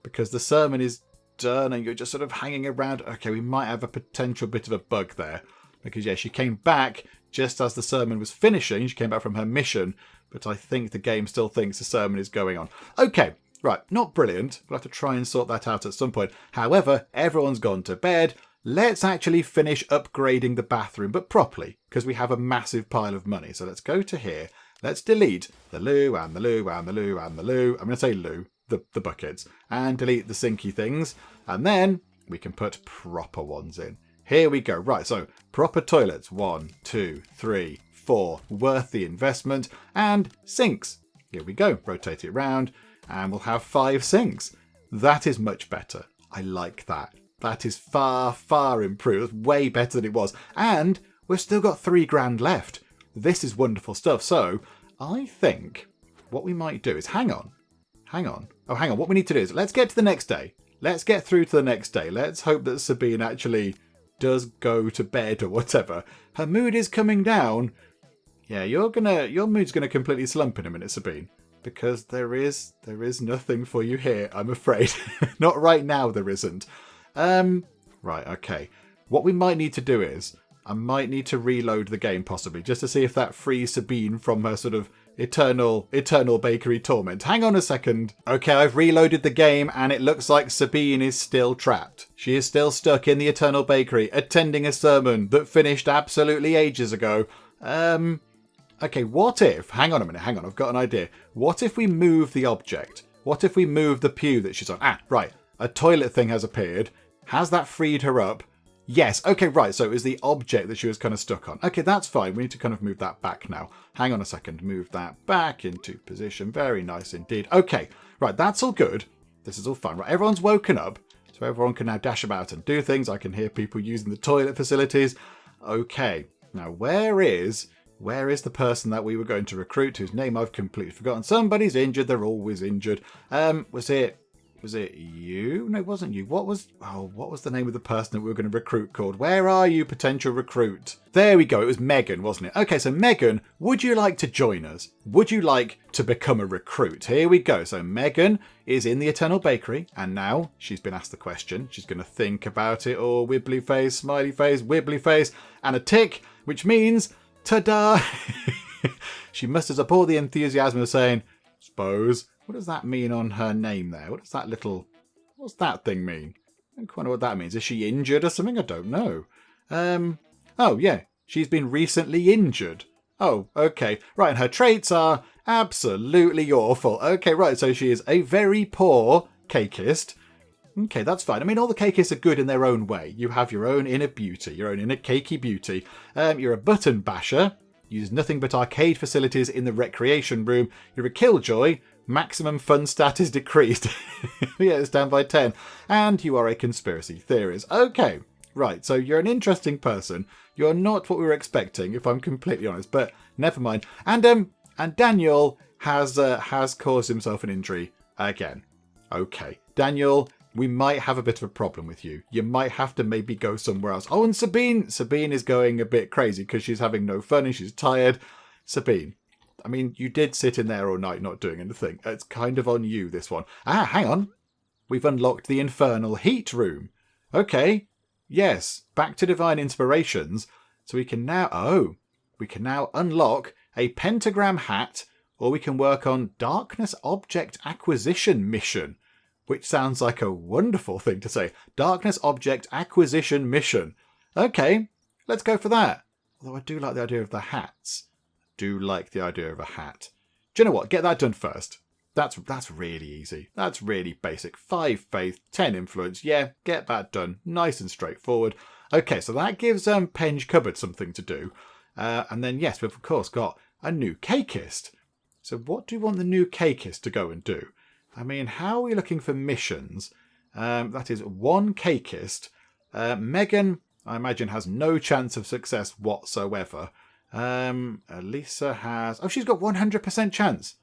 Because the sermon is done and you're just sort of hanging around. Okay, we might have a potential bit of a bug there. Because, yeah, she came back just as the sermon was finishing. She came back from her mission. But I think the game still thinks the sermon is going on. Okay, right, not brilliant. We'll have to try and sort that out at some point. However, everyone's gone to bed. Let's actually finish upgrading the bathroom, but properly. Because we have a massive pile of money. So let's go to here. Let's delete the loo and the loo and the loo and the loo. I'm going to say loo. The buckets, and delete the sinky things, and then we can put proper ones in. Here we go. Right, so proper toilets. 1, 2, 3, 4. Worth the investment. And sinks. Here we go. Rotate it around, and we'll have 5 sinks. That is much better. I like that. That is far, far improved. Way better than it was. And we've still got 3 grand left. This is wonderful stuff. So I think what we might do is hang on. Oh, hang on. What we need to do is let's get to the next day. Let's get through to the next day. Let's hope that Sabine actually does go to bed or whatever. Her mood is coming down. Yeah, your mood's gonna completely slump in a minute, Sabine, because there is nothing for you here, I'm afraid. Not right now, there isn't. Right, okay. What we might need to do is I might need to reload the game possibly just to see if that frees Sabine from her sort of eternal bakery torment. Hang on a second. Okay, I've reloaded the game and it looks like Sabine is still trapped. She is still stuck in the Eternal Bakery, attending a sermon that finished absolutely ages ago. Okay, what if... Hang on a minute, I've got an idea. What if we move the object? What if we move the pew that she's on? Ah, right. A toilet thing has appeared. Has that freed her up? Yes. Okay, right. So it was the object that she was kind of stuck on. Okay, that's fine. We need to kind of move that back now. Hang on a second. Move that back into position. Very nice indeed. Okay, right. That's all good. This is all fine. Right, everyone's woken up. So everyone can now dash about and do things. I can hear people using the toilet facilities. Okay. Now, where is the person that we were going to recruit, whose name I've completely forgotten? Somebody's injured. They're always injured. Was it you? No, it wasn't you. What was the name of the person that we were going to recruit called? Where are you, potential recruit? There we go. It was Megan, wasn't it? Okay, so Megan, would you like to join us? Would you like to become a recruit? Here we go. So Megan is in the Eternal Bakery, and now she's been asked the question. She's going to think about it. Oh, wibbly face, smiley face, wibbly face, and a tick, which means, ta-da! She musters up all the enthusiasm of saying, suppose. What does that mean on her name there? What's that thing mean? I don't quite know what that means. Is she injured or something? I don't know. Oh, yeah. She's been recently injured. Oh, okay. Right, and her traits are absolutely awful. Okay, right, so she is a very poor cakeist. Okay, that's fine. I mean, all the Cakeists are good in their own way. You have your own inner beauty, your own inner cakey beauty. You're a button basher. Use nothing but arcade facilities in the recreation room. You're a killjoy. Maximum fun stat is decreased. Yeah, it's down by 10. And you are a conspiracy theorist. Okay, right. So you're an interesting person. You're not what we were expecting, if I'm completely honest. But never mind. And Daniel has caused himself an injury again. Okay, Daniel, we might have a bit of a problem with you. You might have to maybe go somewhere else. Oh, and Sabine is going a bit crazy because she's having no fun and she's tired. Sabine, I mean, you did sit in there all night not doing anything. It's kind of on you, this one. Ah, hang on. We've unlocked the infernal heat room. Okay, yes, back to divine inspirations. So we can now unlock a pentagram hat, or we can work on darkness object acquisition mission, which sounds like a wonderful thing to say. Darkness object acquisition mission. Okay, let's go for that. Although I do like the idea of the hats. Do like the idea of a hat. Do you know what? Get that done first. That's really easy. That's really basic. 5 faith, 10 influence. Yeah, get that done. Nice and straightforward. Okay, so that gives Penge Cupboard something to do. And then, yes, we've of course got a new Cakeist. So what do you want the new Cakeist to go and do? I mean, how are we looking for missions? That is 1 Cakeist. Megan, I imagine, has no chance of success whatsoever. Elisa has... Oh, she's got 100% chance.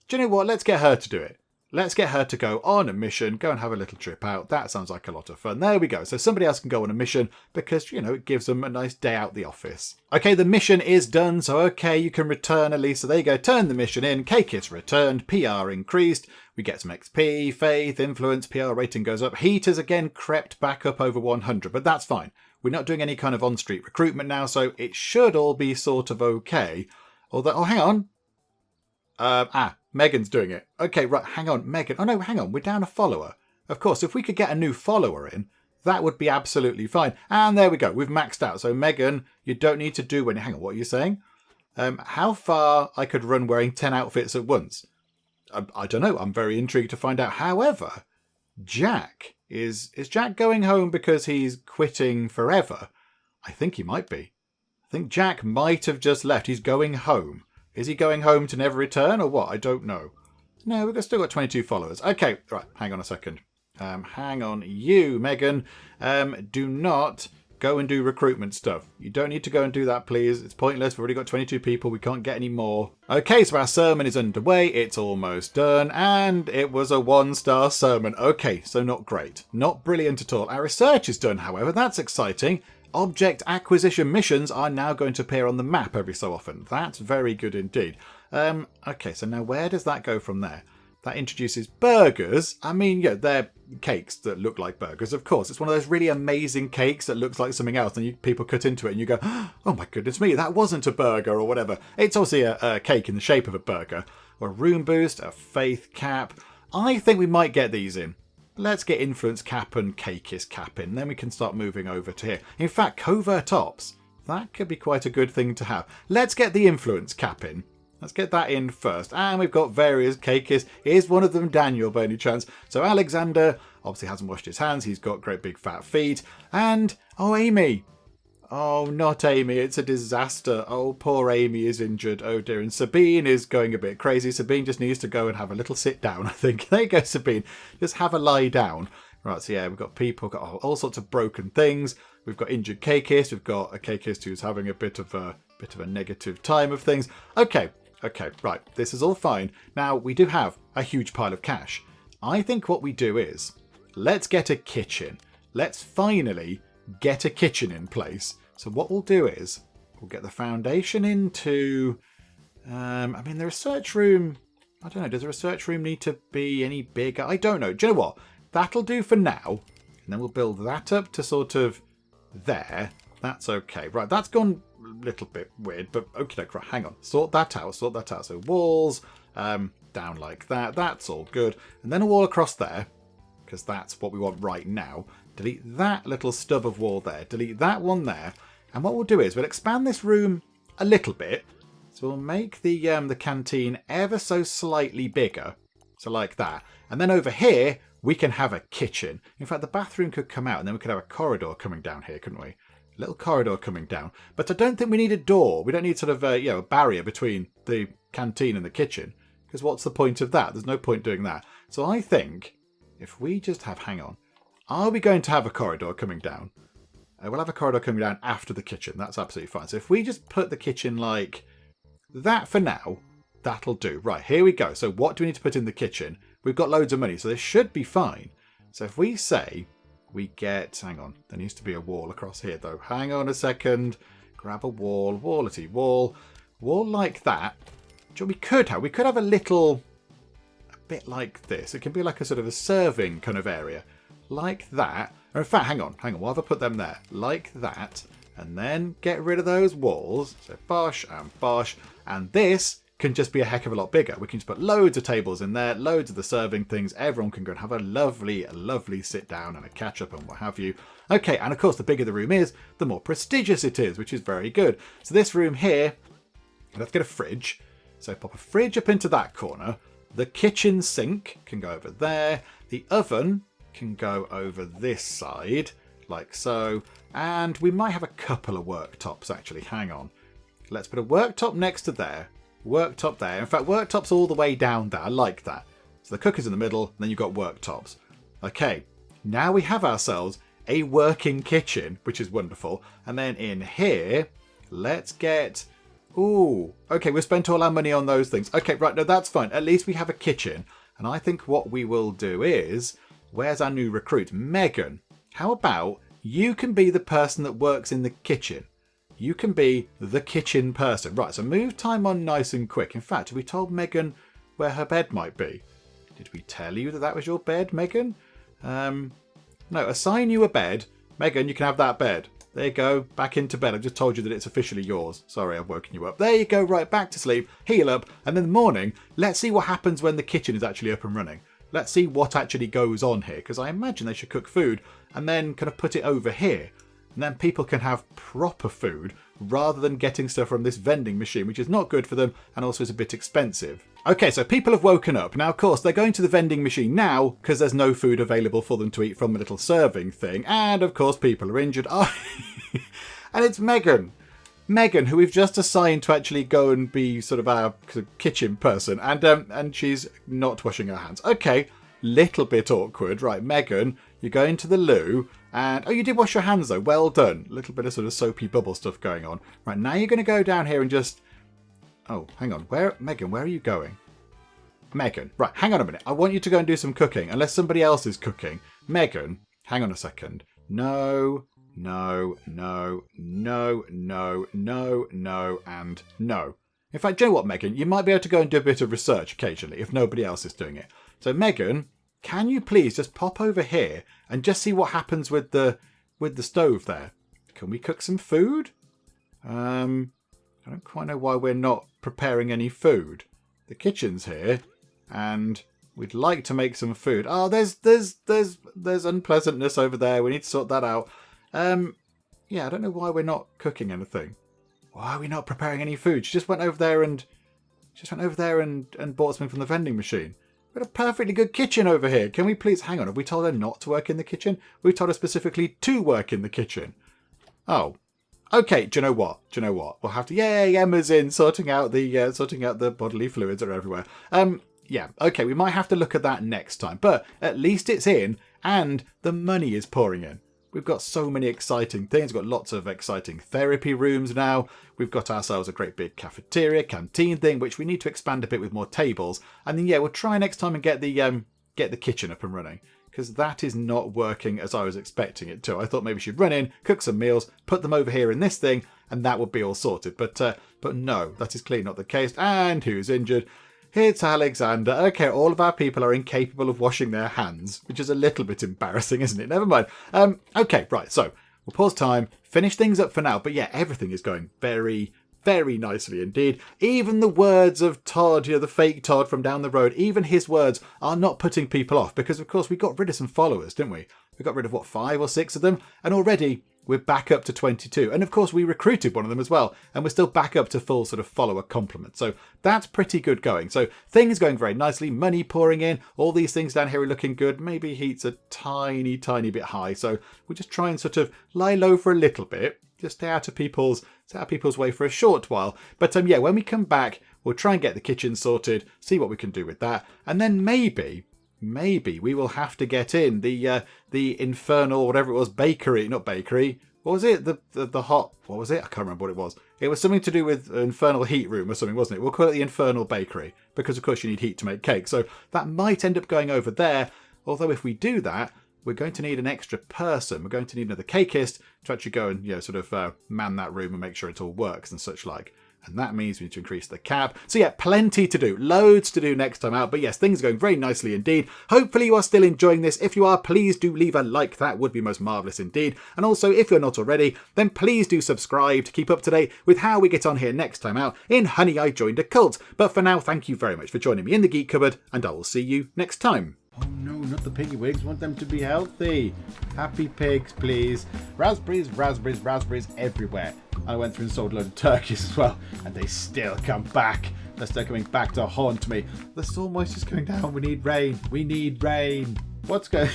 Do you know what? Let's get her to do it. Let's get her to go on a mission, go and have a little trip out. That sounds like a lot of fun. There we go. So somebody else can go on a mission because, you know, it gives them a nice day out the office. Okay, the mission is done. So, okay, you can return, Elisa. There you go. Turn the mission in. Cakeists returned. PR increased. We get some XP, faith, influence, PR rating goes up. Heat has again crept back up over 100, but that's fine. We're not doing any kind of on-street recruitment now, so it should all be sort of okay. Although, oh, hang on. Megan's doing it. Okay, right, hang on, Megan. Oh, no, hang on, we're down a follower. Of course, if we could get a new follower in, that would be absolutely fine. And there we go, we've maxed out. So, Megan, you don't need to do any... Hang on, what are you saying? How far I could run wearing 10 outfits at once? I don't know. I'm very intrigued to find out. However, Jack... Is Jack going home because he's quitting forever? I think he might be. I think Jack might have just left. He's going home. Is he going home to never return or what? I don't know. No, we've still got 22 followers. Okay, right, hang on a second. Hang on. You, Megan, do not go and do recruitment stuff. You don't need to go and do that, please. It's pointless. We've already got 22 people. We can't get any more. Okay, so our sermon is underway. It's almost done. And it was a 1-star sermon. Okay, so not great. Not brilliant at all. Our research is done, however. That's exciting. Object acquisition missions are now going to appear on the map every so often. That's very good indeed. Okay, so now where does that go from there? That introduces burgers. I mean, yeah, they're cakes that look like burgers, of course. It's one of those really amazing cakes that looks like something else, and people cut into it and you go, oh my goodness me, that wasn't a burger or whatever. It's obviously a cake in the shape of a burger. Or a room boost, a faith cap. I think we might get these in. Let's get influence cap and cakeist cap in, then we can start moving over to here. In fact, covert ops, that could be quite a good thing to have. Let's get the influence cap in. Let's get that in first. And we've got various cakeists. Is one of them Daniel by any chance? So Alexander obviously hasn't washed his hands. He's got great big fat feet. And, oh, Amy. Oh, not Amy. It's a disaster. Oh, poor Amy is injured. Oh, dear. And Sabine is going a bit crazy. Sabine just needs to go and have a little sit down, I think. There you go, Sabine. Just have a lie down. Right, so yeah, we've got people, got all sorts of broken things. We've got injured cakeist. We've got a cakeist who's having a bit of a negative time of things. Okay, right. This is all fine. Now, we do have a huge pile of cash. I think what we do is, let's get a kitchen. Let's finally get a kitchen in place. So what we'll do is, we'll get the foundation into... I mean, the research room... I don't know, does the research room need to be any bigger? I don't know. Do you know what? That'll do for now. And then we'll build that up to sort of there. That's okay. Right, that's gone a little bit weird, but okay, right, hang on. Sort that out. So walls down like that. That's all good. And then a wall across there, because that's what we want right now. Delete that little stub of wall there. Delete that one there. And what we'll do is we'll expand this room a little bit. So we'll make the canteen ever so slightly bigger. So like that. And then over here, we can have a kitchen. In fact, the bathroom could come out and then we could have a corridor coming down here, couldn't we? A little corridor coming down. But I don't think we need a door. We don't need sort of a barrier between the canteen and the kitchen. Because what's the point of that? There's no point doing that. So I think if we just have, hang on, are we going to have a corridor coming down? We'll have a corridor coming down after the kitchen. That's absolutely fine. So if we just put the kitchen like that for now, that'll do. Right, here we go. So what do we need to put in the kitchen? We've got loads of money, so this should be fine. So if we say we get, hang on, there needs to be a wall across here though. Hang on a second. Grab a wall, wallety wall, wall like that. We could have a little, a bit like this. It can be like a sort of a serving kind of area. Like that. Or in fact, hang on. What have I put them there? Like that. And then get rid of those walls. So bosh and bosh. And this can just be a heck of a lot bigger. We can just put loads of tables in there, loads of the serving things. Everyone can go and have a lovely, lovely sit down and a catch up and what have you. Okay, and of course, the bigger the room is, the more prestigious it is, which is very good. So this room here, let's get a fridge. So pop a fridge up into that corner. The kitchen sink can go over there. The oven can go over this side, like so. And we might have a couple of worktops, actually. Hang on. Let's put a worktop next to there. Worktop there. In fact, worktop's all the way down there. I like that. So the cooker's in the middle, and then you've got worktops. Okay, now we have ourselves a working kitchen, which is wonderful. And then in here, let's get... Ooh, okay, we've spent all our money on those things. Okay, right, no, that's fine. At least we have a kitchen. And I think what we will do is... Where's our new recruit? Megan. How about you can be the person that works in the kitchen? You can be the kitchen person. Right, so move time on nice and quick. In fact, have we told Megan where her bed might be? Did we tell you that that was your bed, Megan? No, assign you a bed. Megan, you can have that bed. There you go, back into bed. I've just told you that it's officially yours. Sorry, I've woken you up. There you go, right, back to sleep, heal up, and in the morning, let's see what happens when the kitchen is actually up and running. Let's see what actually goes on here, because I imagine they should cook food and then kind of put it over here. And then people can have proper food rather than getting stuff from this vending machine, which is not good for them and also is a bit expensive. Okay, so people have woken up. Now, of course, they're going to the vending machine now because there's no food available for them to eat from a little serving thing. And, of course, people are injured. Oh, and it's Megan. Megan, who we've just assigned to actually go and be sort of our kitchen person. And she's not washing her hands. Okay, little bit awkward. Right, Megan, you're going to the loo. And, oh, you did wash your hands, though. Well done. A little bit of sort of soapy bubble stuff going on. Right, now you're going to go down here and just... Oh, hang on. Megan, where are you going? Megan, right, hang on a minute. I want you to go and do some cooking, unless somebody else is cooking. Megan, hang on a second. No, no, no, no, no, no, no, and no. In fact, do you know what, Megan? You might be able to go and do a bit of research occasionally if nobody else is doing it. So, Megan, can you please just pop over here and just see what happens with the stove there? Can we cook some food? I don't quite know why we're not preparing any food. The kitchen's here, and we'd like to make some food. Oh, there's unpleasantness over there. We need to sort that out. Yeah, I don't know why we're not cooking anything. Why are we not preparing any food? She just went over there and bought something from the vending machine. We've got a perfectly good kitchen over here. Can we please hang on? Have we told her not to work in the kitchen? We told her specifically to work in the kitchen. Oh. Okay, do you know what? We'll have to... Yay, Emma's in, sorting out the bodily fluids are everywhere. Yeah, okay, we might have to look at that next time. But at least it's in, and the money is pouring in. We've got so many exciting things. We've got lots of exciting therapy rooms now. We've got ourselves a great big cafeteria, canteen thing, which we need to expand a bit with more tables. And then, yeah, we'll try next time and get the kitchen up and running. Because that is not working as I was expecting it to. I thought maybe she'd run in, cook some meals, put them over here in this thing, and that would be all sorted. But no, that is clearly not the case. And who's injured? It's Alexander. Okay, all of our people are incapable of washing their hands, which is a little bit embarrassing, isn't it? Never mind. Okay, right, so we'll pause time, finish things up for now. But yeah, everything is going very, very nicely indeed. Even the words of Todd, the fake Todd from down the road, even his words are not putting people off because, of course, we got rid of some followers, didn't we? We got rid of, 5 or 6 of them? And already we're back up to 22. And of course, we recruited one of them as well. And we're still back up to full sort of follower complement. So that's pretty good going. So things going very nicely. Money pouring in. All these things down here are looking good. Maybe heat's a tiny, tiny bit high. So we'll just try and sort of lie low for a little bit. Just stay out of people's way for a short while. But yeah, when we come back, we'll try and get the kitchen sorted, see what we can do with that. And then maybe we will have to get in the infernal, whatever it was, bakery, not bakery. What was it? The hot, what was it? I can't remember what it was. It was something to do with infernal heat room or something, wasn't it? We'll call it the infernal bakery because of course you need heat to make cake. So that might end up going over there. Although if we do that, we're going to need an extra person. We're going to need another cakeist to actually go and, sort of man that room and make sure it all works and such like. And that means we need to increase the cap. So yeah, plenty to do. Loads to do next time out. But yes, things are going very nicely indeed. Hopefully you are still enjoying this. If you are, please do leave a like. That would be most marvellous indeed. And also, if you're not already, then please do subscribe to keep up to date with how we get on here next time out in Honey, I Joined a Cult. But for now, thank you very much for joining me in the Geek Cupboard, and I will see you next time. Oh no, not the piggy wigs. Want them to be healthy. Happy pigs, please. Raspberries, raspberries, raspberries everywhere. I went through and sold a load of turkeys as well, and they still come back. They're still coming back to haunt me. The soil moisture's going down. We need rain. We need rain. What's going